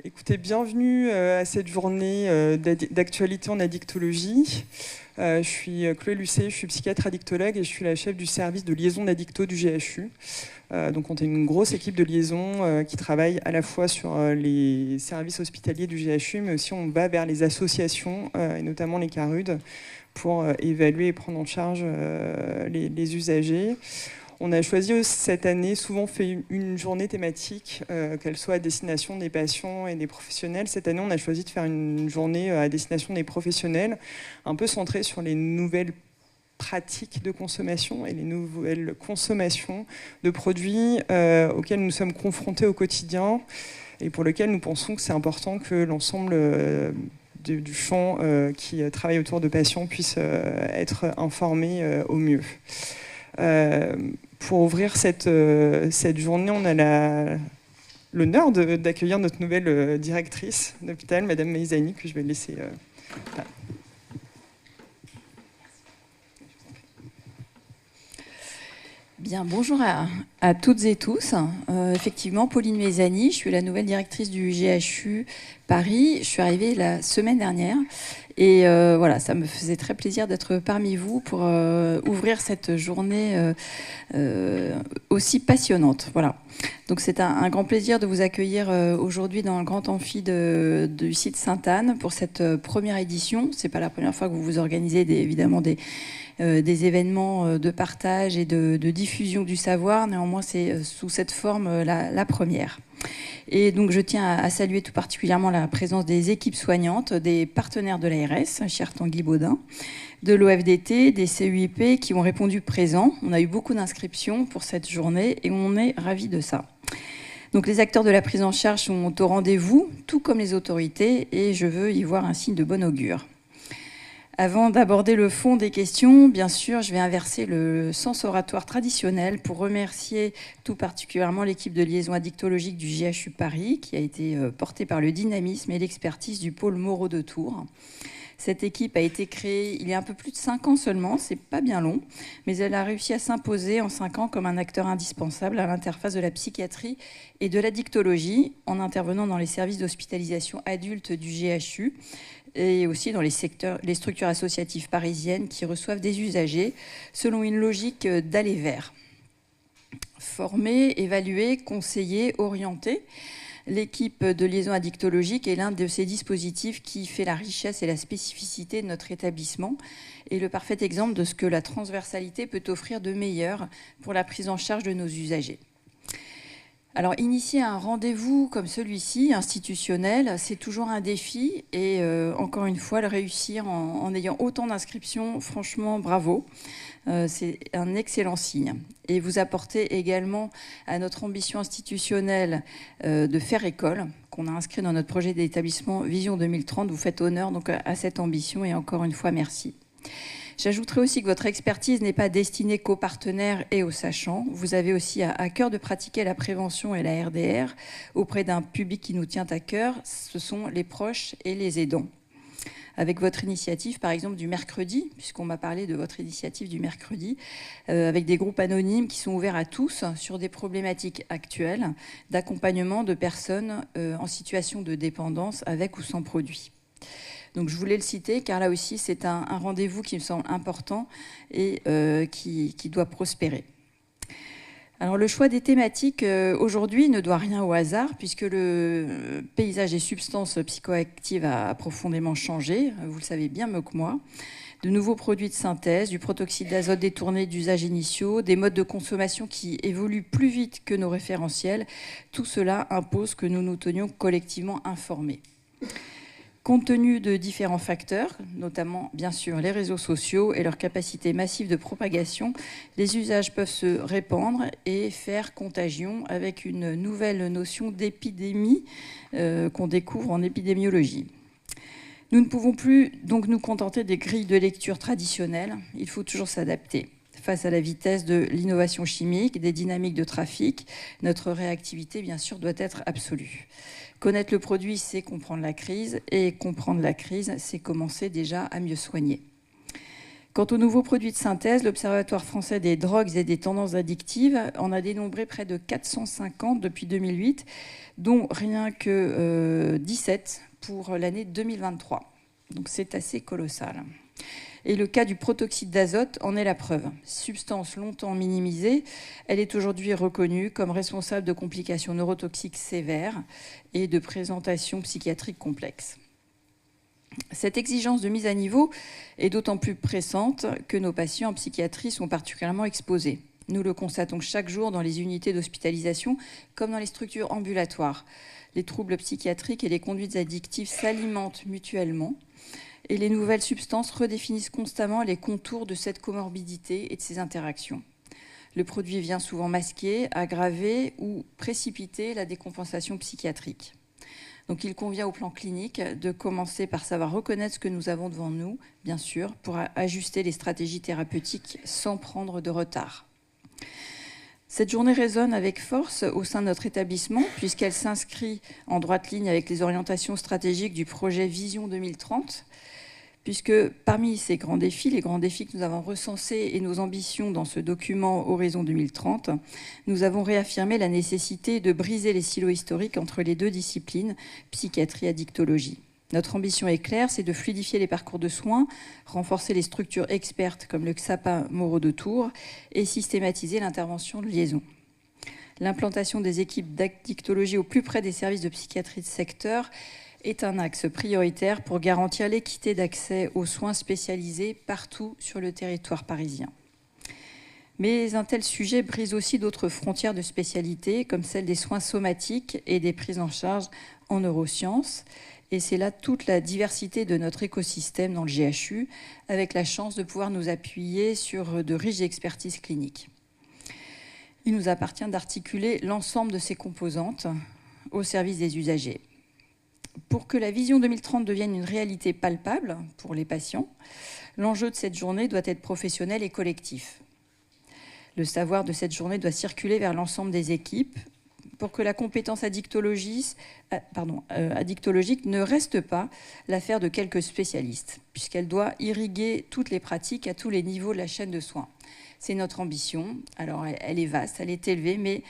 Écoutez, bienvenue à cette journée d'actualité en addictologie. Je suis Chloé Lucet, je suis psychiatre addictologue et je suis la chef du service de liaison d'addicto du GHU. Donc on est une grosse équipe de liaison qui travaille à la fois sur les services hospitaliers du GHU, mais aussi on va vers les associations, et notamment les CARUD, pour évaluer et prendre en charge les usagers. On a choisi cette année, souvent fait une journée thématique, qu'elle soit à destination des patients et des professionnels. Cette année, on a choisi de faire une journée à destination des professionnels, un peu centrée sur les nouvelles pratiques de consommation et les nouvelles consommations de produits auxquels nous sommes confrontés au quotidien et pour lesquels nous pensons que c'est important que l'ensemble du champ qui travaille autour de patients puisse être informé au mieux. Pour ouvrir cette journée, on a l'honneur d'accueillir notre nouvelle directrice d'hôpital, Madame Meizani, que je vais laisser... Bien, bonjour à toutes et tous. Effectivement, Pauline Meizani, je suis la nouvelle directrice du GHU Paris. Je suis arrivée la semaine dernière et voilà, ça me faisait très plaisir d'être parmi vous pour ouvrir cette journée aussi passionnante. Voilà. Donc c'est un grand plaisir de vous accueillir aujourd'hui dans le grand amphi du site Sainte-Anne pour cette première édition. C'est pas la première fois que vous vous organisez évidemment des événements de partage et de diffusion du savoir. Néanmoins, c'est sous cette forme la première. Et donc, je tiens à saluer tout particulièrement la présence des équipes soignantes, des partenaires de l'ARS, cher Tanguy Baudin, de l'OFDT, des CUIP qui ont répondu présents. On a eu beaucoup d'inscriptions pour cette journée et on est ravis de ça. Donc, les acteurs de la prise en charge sont au rendez-vous, tout comme les autorités, et je veux y voir un signe de bon augure. Avant d'aborder le fond des questions, bien sûr, je vais inverser le sens oratoire traditionnel pour remercier tout particulièrement l'équipe de liaison addictologique du GHU Paris, qui a été portée par le dynamisme et l'expertise du pôle Moreau de Tours. Cette équipe a été créée il y a un peu plus de 5 ans seulement, c'est pas bien long, mais elle a réussi à s'imposer en 5 ans comme un acteur indispensable à l'interface de la psychiatrie et de l'addictologie, en intervenant dans les services d'hospitalisation adulte du GHU, et aussi dans les structures associatives parisiennes qui reçoivent des usagers selon une logique d'aller vers. Former, évaluer, conseiller, orienter, l'équipe de liaison addictologique est l'un de ces dispositifs qui fait la richesse et la spécificité de notre établissement et le parfait exemple de ce que la transversalité peut offrir de meilleur pour la prise en charge de nos usagers. Alors, initier un rendez-vous comme celui-ci, institutionnel, c'est toujours un défi. Et encore une fois, le réussir en ayant autant d'inscriptions, franchement, bravo. C'est un excellent signe. Et vous apportez également à notre ambition institutionnelle de faire école, qu'on a inscrit dans notre projet d'établissement Vision 2030. Vous faites honneur donc à cette ambition et encore une fois, merci. J'ajouterai aussi que votre expertise n'est pas destinée qu'aux partenaires et aux sachants. Vous avez aussi à cœur de pratiquer la prévention et la RDR auprès d'un public qui nous tient à cœur. Ce sont les proches et les aidants. Avec votre initiative, par exemple, du mercredi, puisqu'on m'a parlé de votre initiative du mercredi, avec des groupes anonymes qui sont ouverts à tous sur des problématiques actuelles d'accompagnement de personnes en situation de dépendance avec ou sans produit. Donc je voulais le citer car là aussi c'est un rendez-vous qui me semble important et qui doit prospérer. Alors le choix des thématiques aujourd'hui ne doit rien au hasard puisque le paysage des substances psychoactives a profondément changé, vous le savez bien mieux que moi. De nouveaux produits de synthèse, du protoxyde d'azote détourné d'usages initiaux, des modes de consommation qui évoluent plus vite que nos référentiels, tout cela impose que nous nous tenions collectivement informés. Compte tenu de différents facteurs, notamment bien sûr les réseaux sociaux et leur capacité massive de propagation, les usages peuvent se répandre et faire contagion avec une nouvelle notion d'épidémie qu'on découvre en épidémiologie. Nous ne pouvons plus donc nous contenter des grilles de lecture traditionnelles, il faut toujours s'adapter. Face à la vitesse de l'innovation chimique, des dynamiques de trafic, notre réactivité, bien sûr, doit être absolue. Connaître le produit, c'est comprendre la crise, et comprendre la crise, c'est commencer déjà à mieux soigner. Quant aux nouveaux produits de synthèse, l'Observatoire français des drogues et des tendances addictives en a dénombré près de 450 depuis 2008, dont rien que 17 pour l'année 2023. Donc c'est assez colossal. Et le cas du protoxyde d'azote en est la preuve. Substance longtemps minimisée, elle est aujourd'hui reconnue comme responsable de complications neurotoxiques sévères et de présentations psychiatriques complexes. Cette exigence de mise à niveau est d'autant plus pressante que nos patients en psychiatrie sont particulièrement exposés. Nous le constatons chaque jour dans les unités d'hospitalisation comme dans les structures ambulatoires. Les troubles psychiatriques et les conduites addictives s'alimentent mutuellement et les nouvelles substances redéfinissent constamment les contours de cette comorbidité et de ces interactions. Le produit vient souvent masquer, aggraver ou précipiter la décompensation psychiatrique. Donc il convient au plan clinique de commencer par savoir reconnaître ce que nous avons devant nous, bien sûr, pour ajuster les stratégies thérapeutiques sans prendre de retard. Cette journée résonne avec force au sein de notre établissement, puisqu'elle s'inscrit en droite ligne avec les orientations stratégiques du projet Vision 2030, puisque parmi ces grands défis, les grands défis que nous avons recensés et nos ambitions dans ce document Horizon 2030, nous avons réaffirmé la nécessité de briser les silos historiques entre les deux disciplines, psychiatrie et addictologie. Notre ambition est claire, c'est de fluidifier les parcours de soins, renforcer les structures expertes comme le XAPA Moreau de Tours et systématiser l'intervention de liaison. L'implantation des équipes d'addictologie au plus près des services de psychiatrie de secteur est un axe prioritaire pour garantir l'équité d'accès aux soins spécialisés partout sur le territoire parisien. Mais un tel sujet brise aussi d'autres frontières de spécialité, comme celle des soins somatiques et des prises en charge en neurosciences. Et c'est là toute la diversité de notre écosystème dans le GHU, avec la chance de pouvoir nous appuyer sur de riches expertises cliniques. Il nous appartient d'articuler l'ensemble de ces composantes au service des usagers. Pour que la vision 2030 devienne une réalité palpable pour les patients, l'enjeu de cette journée doit être professionnel et collectif. Le savoir de cette journée doit circuler vers l'ensemble des équipes pour que la compétence addictologique ne reste pas l'affaire de quelques spécialistes, puisqu'elle doit irriguer toutes les pratiques à tous les niveaux de la chaîne de soins. C'est notre ambition. Alors, elle est vaste, elle est élevée, mais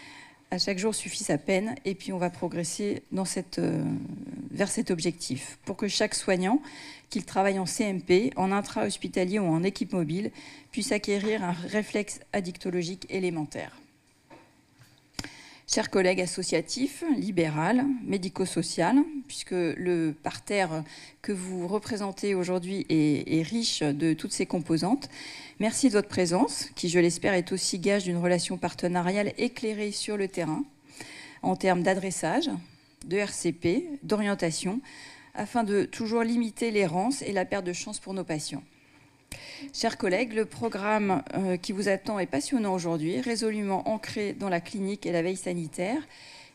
à chaque jour suffit sa peine, et puis on va progresser vers cet objectif, pour que chaque soignant, qu'il travaille en CMP, en intra-hospitalier ou en équipe mobile, puisse acquérir un réflexe addictologique élémentaire. Chers collègues associatifs, libérales, médico-social, puisque le parterre que vous représentez aujourd'hui est riche de toutes ces composantes, merci de votre présence, qui, je l'espère, est aussi gage d'une relation partenariale éclairée sur le terrain, en termes d'adressage, de RCP, d'orientation, afin de toujours limiter l'errance et la perte de chance pour nos patients. Chers collègues, le programme qui vous attend est passionnant aujourd'hui, résolument ancré dans la clinique et la veille sanitaire.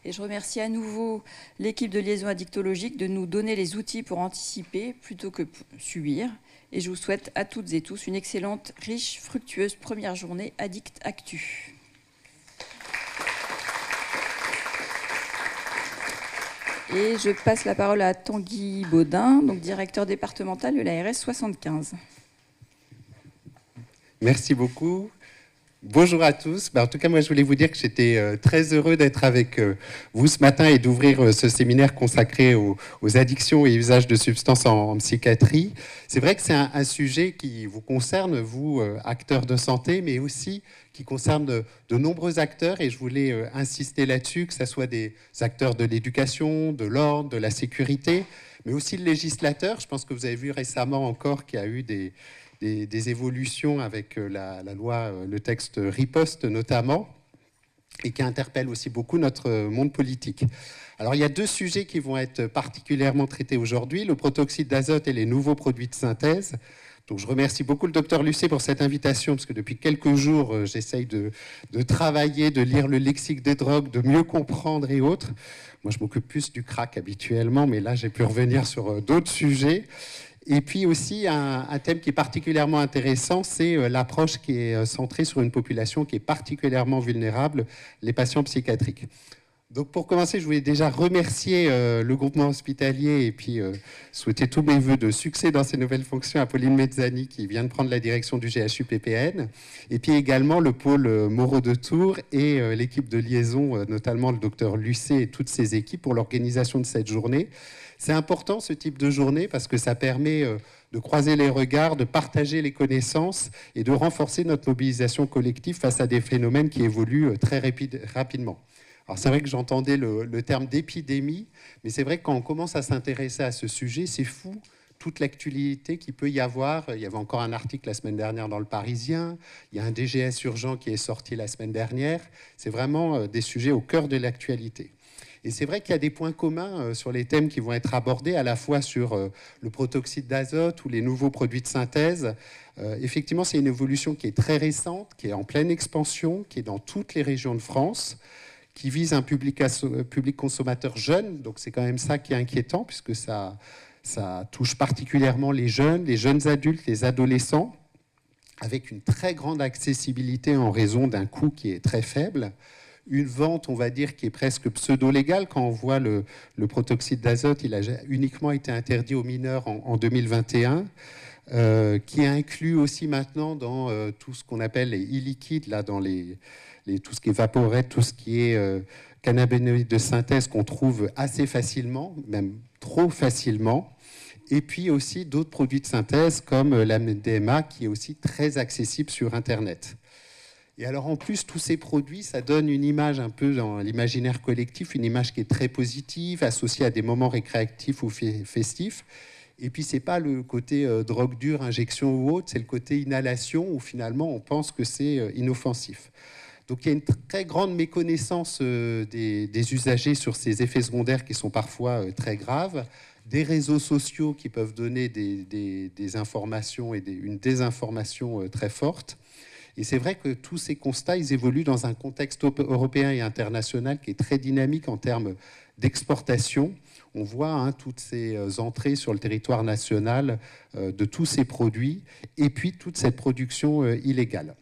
Et je remercie à nouveau l'équipe de liaison addictologique de nous donner les outils pour anticiper plutôt que subir. Et je vous souhaite à toutes et tous une excellente, riche, fructueuse première journée Addict Actu. Et je passe la parole à Tanguy Baudin, donc directeur départemental de l'ARS 75. Merci beaucoup. Bonjour à tous. En tout cas, moi, je voulais vous dire que j'étais très heureux d'être avec vous ce matin et d'ouvrir ce séminaire consacré aux addictions et usages de substances en psychiatrie. C'est vrai que c'est un sujet qui vous concerne, vous, acteurs de santé, mais aussi qui concerne de nombreux acteurs. Et je voulais insister là-dessus, que ce soit des acteurs de l'éducation, de l'ordre, de la sécurité, mais aussi le législateur. Je pense que vous avez vu récemment encore qu'il y a eu des évolutions avec la loi, le texte Riposte notamment, et qui interpelle aussi beaucoup notre monde politique. Alors, il y a deux sujets qui vont être particulièrement traités aujourd'hui, le protoxyde d'azote et les nouveaux produits de synthèse. Donc, je remercie beaucoup le docteur Lucet pour cette invitation, parce que depuis quelques jours, j'essaye de travailler, de lire le lexique des drogues, de mieux comprendre et autres. Moi, je m'occupe plus du crack habituellement, mais là, j'ai pu revenir sur d'autres sujets. Et puis aussi, un thème qui est particulièrement intéressant, c'est l'approche qui est centrée sur une population qui est particulièrement vulnérable, les patients psychiatriques. Donc pour commencer, je voulais déjà remercier le groupement hospitalier et puis souhaiter tous mes voeux de succès dans ses nouvelles fonctions à Pauline Mezzani qui vient de prendre la direction du GHU PPN et puis également le pôle Moreau de Tours et l'équipe de liaison, notamment le docteur Lucet et toutes ses équipes pour l'organisation de cette journée. C'est important ce type de journée parce que ça permet de croiser les regards, de partager les connaissances et de renforcer notre mobilisation collective face à des phénomènes qui évoluent très rapidement. Alors c'est vrai que j'entendais le terme d'épidémie, mais c'est vrai que quand on commence à s'intéresser à ce sujet, c'est fou toute l'actualité qu'il peut y avoir. Il y avait encore un article la semaine dernière dans Le Parisien, il y a un DGS urgent qui est sorti la semaine dernière. C'est vraiment des sujets au cœur de l'actualité. Et c'est vrai qu'il y a des points communs sur les thèmes qui vont être abordés, à la fois sur le protoxyde d'azote ou les nouveaux produits de synthèse. Effectivement, c'est une évolution qui est très récente, qui est en pleine expansion, qui est dans toutes les régions de France, qui vise un public consommateur jeune. Donc c'est quand même ça qui est inquiétant, puisque ça touche particulièrement les jeunes adultes, les adolescents, avec une très grande accessibilité en raison d'un coût qui est très faible. Une vente, on va dire, qui est presque pseudo-légale. Quand on voit le protoxyde d'azote, il a uniquement été interdit aux mineurs en 2021, qui est inclus aussi maintenant dans tout ce qu'on appelle les e-liquides, là, dans tout ce qui est vaporette, tout ce qui est cannabinoïdes de synthèse qu'on trouve assez facilement, même trop facilement. Et puis aussi d'autres produits de synthèse comme l'MDMA qui est aussi très accessible sur Internet. Et alors en plus, tous ces produits, ça donne une image un peu dans l'imaginaire collectif, une image qui est très positive, associée à des moments récréatifs ou festifs. Et puis c'est pas le côté drogue dure, injection ou autre, c'est le côté inhalation où finalement on pense que c'est inoffensif. Donc il y a une très grande méconnaissance des usagers sur ces effets secondaires qui sont parfois très graves, des réseaux sociaux qui peuvent donner des informations et une désinformation très forte. Et c'est vrai que tous ces constats, ils évoluent dans un contexte européen et international qui est très dynamique en termes d'exportation. On voit toutes ces entrées sur le territoire national de tous ces produits et puis toute cette production illégale.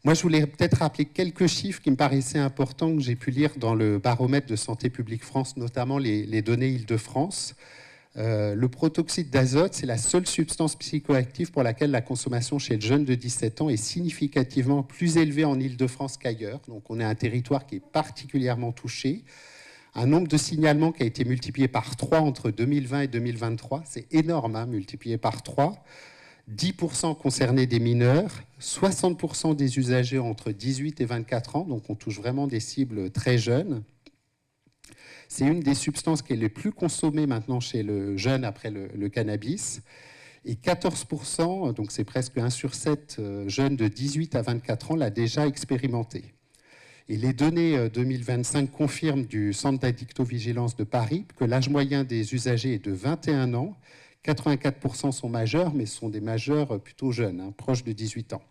Moi, je voulais peut-être rappeler quelques chiffres qui me paraissaient importants que j'ai pu lire dans le baromètre de Santé publique France, notamment les données Île-de-France. Le protoxyde d'azote, c'est la seule substance psychoactive pour laquelle la consommation chez le jeune de 17 ans est significativement plus élevée en Île-de-France qu'ailleurs. Donc on est un territoire qui est particulièrement touché. Un nombre de signalements qui a été multiplié par 3 entre 2020 et 2023. C'est énorme, multiplié par 3. 10% concernés des mineurs, 60% des usagers entre 18 et 24 ans, donc on touche vraiment des cibles très jeunes. C'est une des substances qui est les plus consommées maintenant chez le jeune après le cannabis. Et 14%, donc c'est presque 1 sur 7 jeunes de 18 à 24 ans l'a déjà expérimenté. Et les données 2025 confirment du Centre d'addictovigilance de Paris que l'âge moyen des usagers est de 21 ans. 84% sont majeurs, mais ce sont des majeurs plutôt jeunes, proches de 18 ans.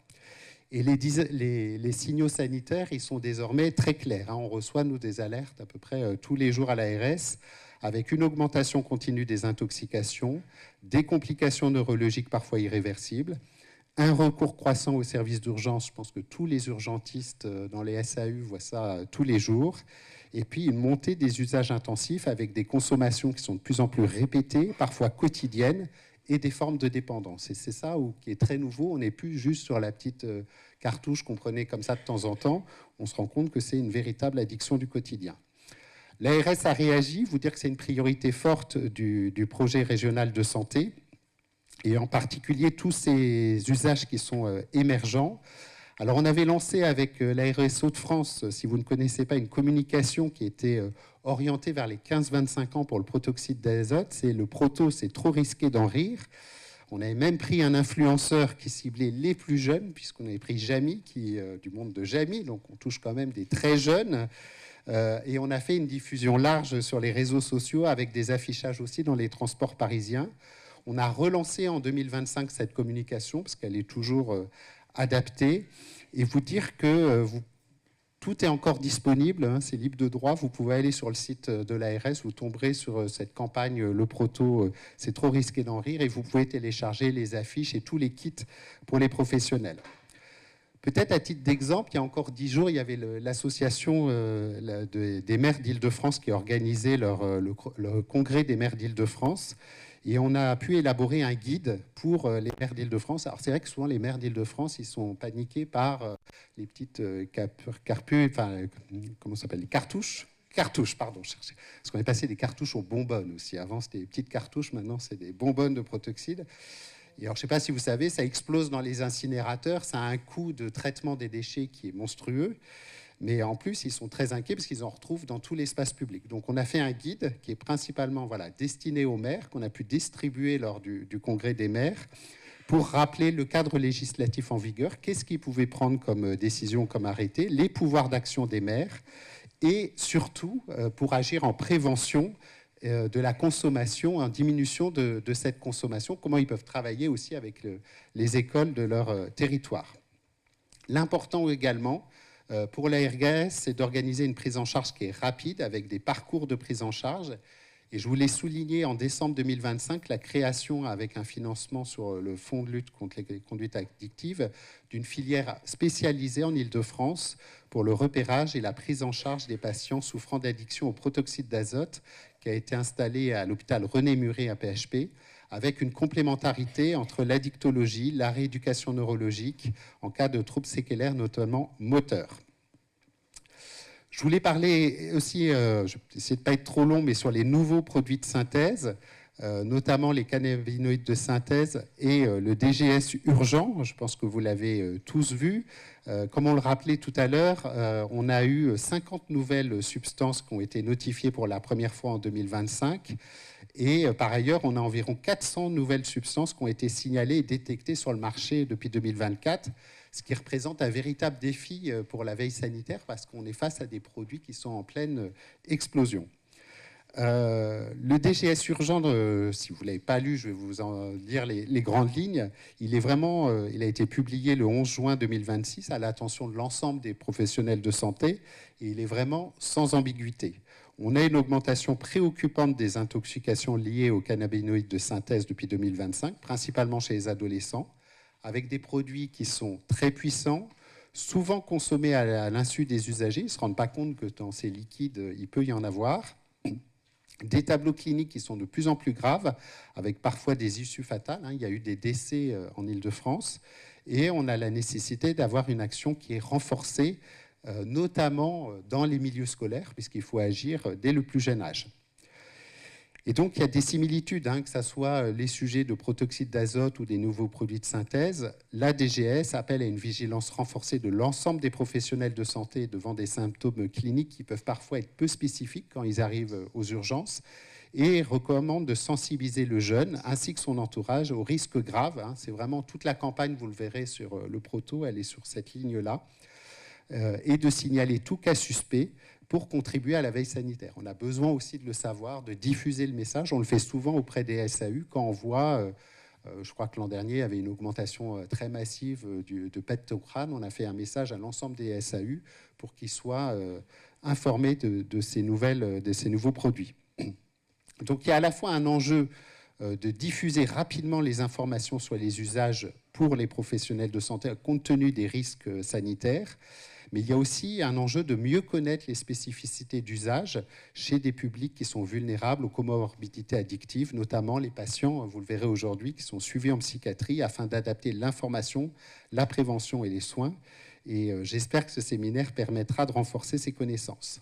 Et les signaux sanitaires, ils sont désormais très clairs. On reçoit, nous, des alertes à peu près tous les jours à l'ARS, avec une augmentation continue des intoxications, des complications neurologiques parfois irréversibles, un recours croissant aux services d'urgence. Je pense que tous les urgentistes dans les SAU voient ça tous les jours. Et puis une montée des usages intensifs avec des consommations qui sont de plus en plus répétées, parfois quotidiennes, et des formes de dépendance. Et c'est ça qui est très nouveau. On n'est plus juste sur la petite cartouche qu'on prenait comme ça de temps en temps. On se rend compte que c'est une véritable addiction du quotidien. L'ARS a réagi, vous dire que c'est une priorité forte du projet régional de santé, et en particulier tous ces usages qui sont émergents. Alors on avait lancé avec l'ARS Hauts-de-France, si vous ne connaissez pas, une communication qui était orientée vers les 15-25 ans pour le protoxyde d'azote. C'est le proto, c'est trop risqué d'en rire. On avait même pris un influenceur qui ciblait les plus jeunes, puisqu'on avait pris Jamy, du monde de Jamy, donc on touche quand même des très jeunes. Et on a fait une diffusion large sur les réseaux sociaux avec des affichages aussi dans les transports parisiens. On a relancé en 2025 cette communication parce qu'elle est toujours adaptée, et vous dire que tout est encore disponible, c'est libre de droit. Vous pouvez aller sur le site de l'ARS, vous tomberez sur cette campagne Le Proto, c'est trop risqué d'en rire, et vous pouvez télécharger les affiches et tous les kits pour les professionnels. Peut-être à titre d'exemple, il y a encore 10 jours, il y avait l'association des maires d'Île-de-France qui organisait le congrès des maires d'Île-de-France. Et on a pu élaborer un guide pour les maires d'Île-de-France. Alors c'est vrai que souvent les maires d'Île-de-France, ils sont paniqués par les petites comment ça s'appelle, les cartouches. Cartouches, pardon, cherchez. Parce qu'on est passé des cartouches aux bonbonnes aussi. Avant, c'était des petites cartouches, maintenant, c'est des bonbonnes de protoxyde. Et alors, je ne sais pas si vous savez, ça explose dans les incinérateurs. Ça a un coût de traitement des déchets qui est monstrueux. Mais en plus, ils sont très inquiets parce qu'ils en retrouvent dans tout l'espace public. Donc, on a fait un guide qui est principalement destiné aux maires, qu'on a pu distribuer lors du congrès des maires, pour rappeler le cadre législatif en vigueur, qu'est-ce qu'ils pouvaient prendre comme décision, comme arrêté, les pouvoirs d'action des maires, et surtout pour agir en prévention de la consommation, en diminution de cette consommation, comment ils peuvent travailler aussi avec les écoles de leur territoire. L'important également pour la RGS, c'est d'organiser une prise en charge qui est rapide, avec des parcours de prise en charge. Et je voulais souligner en décembre 2025 la création, avec un financement sur le Fonds de lutte contre les conduites addictives, d'une filière spécialisée en Île-de-France pour le repérage et la prise en charge des patients souffrant d'addiction au protoxyde d'azote, qui a été installée à l'hôpital René Muret à PHP, avec une complémentarité entre l'addictologie, la rééducation neurologique en cas de troubles séquelaires, notamment moteurs. Je voulais parler aussi, je vais essayer de ne pas être trop long, mais sur les nouveaux produits de synthèse, notamment les cannabinoïdes de synthèse et le DGS urgent. Je pense que vous l'avez tous vu. Comme on le rappelait tout à l'heure, on a eu 50 nouvelles substances qui ont été notifiées pour la première fois en 2025. Et par ailleurs, on a environ 400 nouvelles substances qui ont été signalées et détectées sur le marché depuis 2024, ce qui représente un véritable défi pour la veille sanitaire parce qu'on est face à des produits qui sont en pleine explosion. Le DGS urgent, si vous ne l'avez pas lu, je vais vous en dire les grandes lignes. Il a été publié le 11 juin 2026 à l'attention de l'ensemble des professionnels de santé et il est vraiment sans ambiguïté. On a une augmentation préoccupante des intoxications liées aux cannabinoïdes de synthèse depuis 2025, principalement chez les adolescents, avec des produits qui sont très puissants, souvent consommés à l'insu des usagers. Ils ne se rendent pas compte que dans ces liquides, il peut y en avoir. Des tableaux cliniques qui sont de plus en plus graves, avec parfois des issues fatales. Il y a eu des décès en Île-de-France. Et on a la nécessité d'avoir une action qui est renforcée, notamment dans les milieux scolaires, puisqu'il faut agir dès le plus jeune âge. Et donc, il y a des similitudes, que ce soit les sujets de protoxyde d'azote ou des nouveaux produits de synthèse. La DGS appelle à une vigilance renforcée de l'ensemble des professionnels de santé devant des symptômes cliniques qui peuvent parfois être peu spécifiques quand ils arrivent aux urgences et recommande de sensibiliser le jeune ainsi que son entourage aux risques graves. C'est vraiment toute la campagne, vous le verrez sur le proto, elle est sur cette ligne-là. Et de signaler tout cas suspect pour contribuer à la veille sanitaire. On a besoin aussi de le savoir, de diffuser le message. On le fait souvent auprès des SAU quand on voit, je crois que l'an dernier, il y avait une augmentation très massive de PET au crâne. On a fait un message à l'ensemble des SAU pour qu'ils soient informés de ces nouveaux produits. Donc il y a à la fois un enjeu de diffuser rapidement les informations sur les usages pour les professionnels de santé compte tenu des risques sanitaires. Mais il y a aussi un enjeu de mieux connaître les spécificités d'usage chez des publics qui sont vulnérables aux comorbidités addictives, notamment les patients, vous le verrez aujourd'hui, qui sont suivis en psychiatrie afin d'adapter l'information, la prévention et les soins. Et j'espère que ce séminaire permettra de renforcer ces connaissances.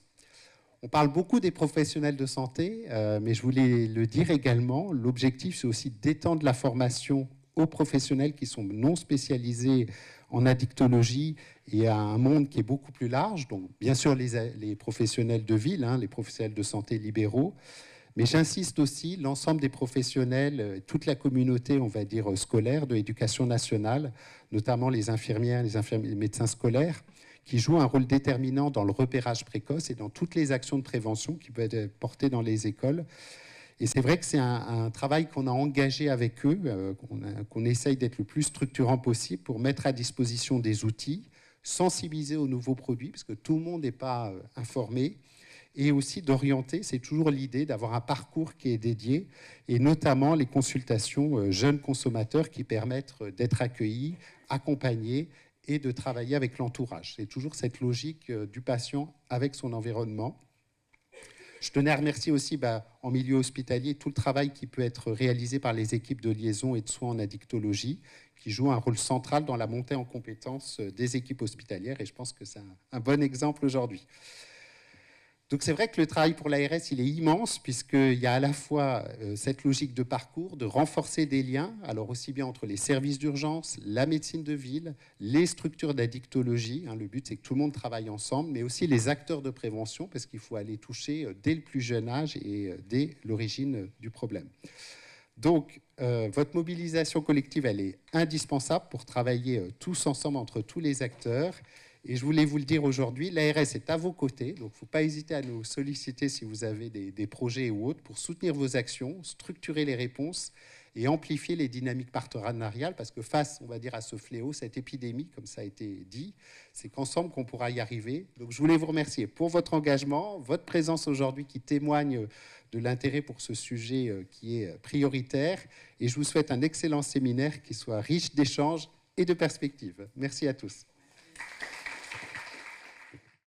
On parle beaucoup des professionnels de santé, mais je voulais le dire également, l'objectif c'est aussi d'étendre la formation aux professionnels qui sont non spécialisés en addictologie et à un monde qui est beaucoup plus large. Donc, bien sûr, les professionnels de ville, les professionnels de santé libéraux, mais j'insiste aussi, l'ensemble des professionnels, toute la communauté, on va dire, scolaire de l'éducation nationale, notamment les infirmières, les médecins scolaires, qui jouent un rôle déterminant dans le repérage précoce et dans toutes les actions de prévention qui peuvent être portées dans les écoles. Et c'est vrai que c'est un travail qu'on a engagé avec eux, qu'on essaye d'être le plus structurant possible pour mettre à disposition des outils, sensibiliser aux nouveaux produits, parce que tout le monde n'est pas informé, et aussi d'orienter, c'est toujours l'idée d'avoir un parcours qui est dédié, et notamment les consultations jeunes consommateurs qui permettent d'être accueillis, accompagnés et de travailler avec l'entourage. C'est toujours cette logique du patient avec son environnement. Je tenais à remercier aussi, en milieu hospitalier, tout le travail qui peut être réalisé par les équipes de liaison et de soins en addictologie, qui jouent un rôle central dans la montée en compétences des équipes hospitalières, et je pense que c'est un bon exemple aujourd'hui. Donc c'est vrai que le travail pour l'ARS, il est immense, puisqu'il y a à la fois cette logique de parcours, de renforcer des liens, alors aussi bien entre les services d'urgence, la médecine de ville, les structures d'addictologie, le but c'est que tout le monde travaille ensemble, mais aussi les acteurs de prévention, parce qu'il faut aller toucher dès le plus jeune âge et dès l'origine du problème. Donc, votre mobilisation collective, elle est indispensable pour travailler tous ensemble entre tous les acteurs. Et je voulais vous le dire aujourd'hui, l'ARS est à vos côtés, donc il ne faut pas hésiter à nous solliciter si vous avez des projets ou autres pour soutenir vos actions, structurer les réponses et amplifier les dynamiques partenariales, parce que face, on va dire, à ce fléau, cette épidémie, comme ça a été dit, c'est qu'ensemble qu'on pourra y arriver. Donc je voulais vous remercier pour votre engagement, votre présence aujourd'hui qui témoigne de l'intérêt pour ce sujet qui est prioritaire, et je vous souhaite un excellent séminaire qui soit riche d'échanges et de perspectives. Merci à tous.